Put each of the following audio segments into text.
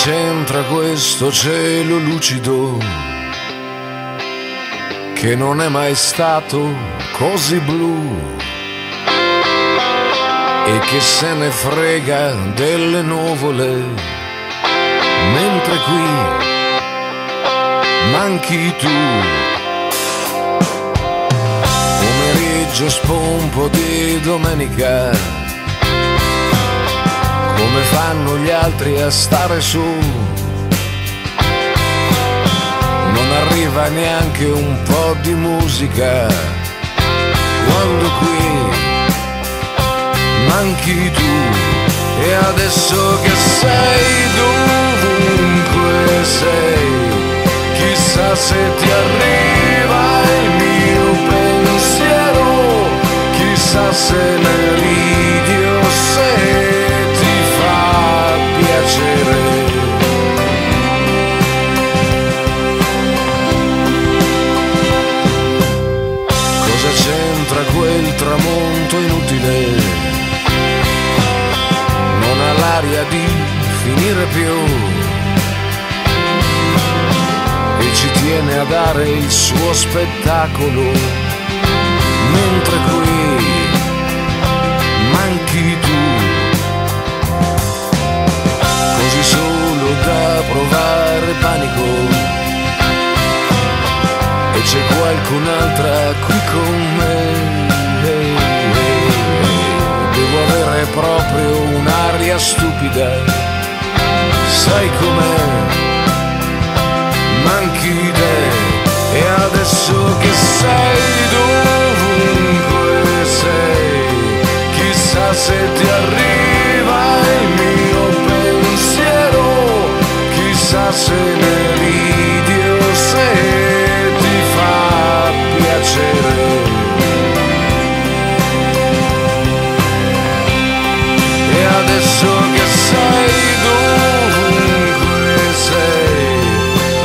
c'entra questo cielo lucido che non è mai stato così blu e che se ne frega delle nuvole, mentre qui manchi tu? Pomeriggio spompo di domenica, come fanno gli altri a stare su? Non arriva neanche un po' di musica, quando qui manchi tu. E adesso che sei dovunque sei, chissà se ti arriva il mio pensiero, chissà se ne ridi o se ti fa piacere. Cosa c'entra quel tramonto inutile? Non ha l'aria di finire più e ci tiene a dare il suo spettacolo, mentre qui manchi tu, così solo da provare panico. E c'è qualcun'altra qui con me. Devo avere proprio un'aria stupida, sai com'è? Manchi te. E adesso che sei dovunque sei, chissà se ti arriva il mio pensiero, chissà se ne ridi o se ti fa piacere. E adesso che sei dovunque sei,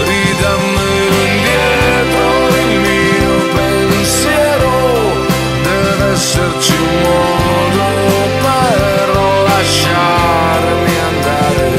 ridammelo indietro il mio pensiero. Deve esserci un modo per lasciarmi andare.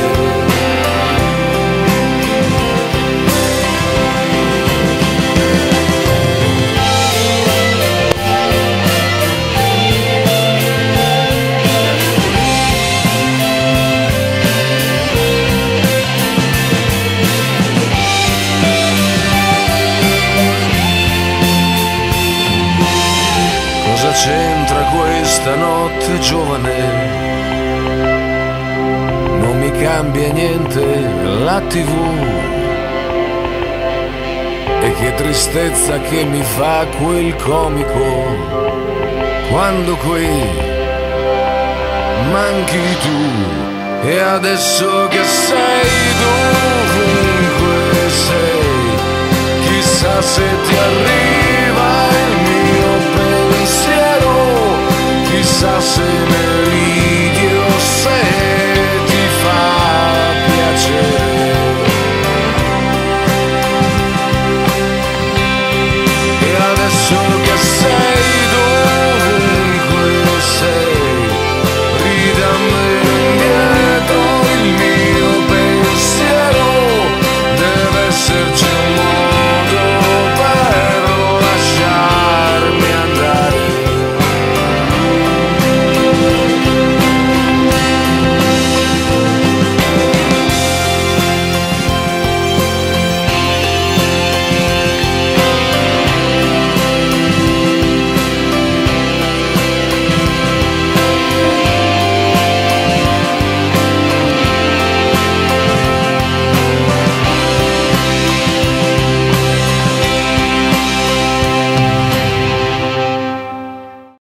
Cosa c'entra questa notte giovane? Non mi cambia niente la TV. E che tristezza che mi fa quel comico, quando qui manchi tu. E adesso che sei dovunque sei, chissà se ti arriva il mio pensiero, chissà se ne